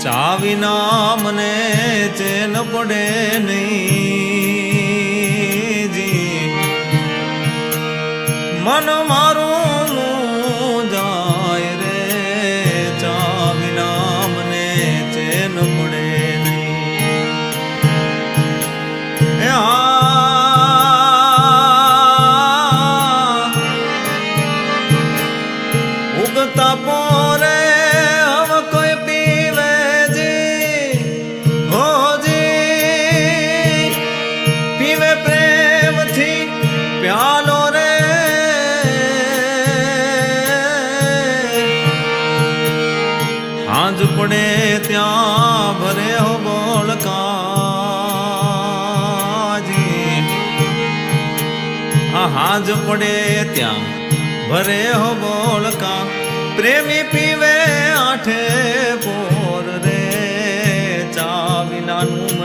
ચા વિના મને ચેન પડે નહીં જી, મન મારું જાય રે, ચા વિના મને ચેન પડે નહીં. ઉગતા પોરે હવે કોઈ પીવે જી, હો જી પીવે પ્રેમથી પ્યાલો રે, હાંજ પડે ત્યાં ભરે હો બોલકાજી, હાંજ પડે ત્યાં ભરે હો બોલકા, પ્રેમી પીવે આઠે પોર રે, ચા વિનાનું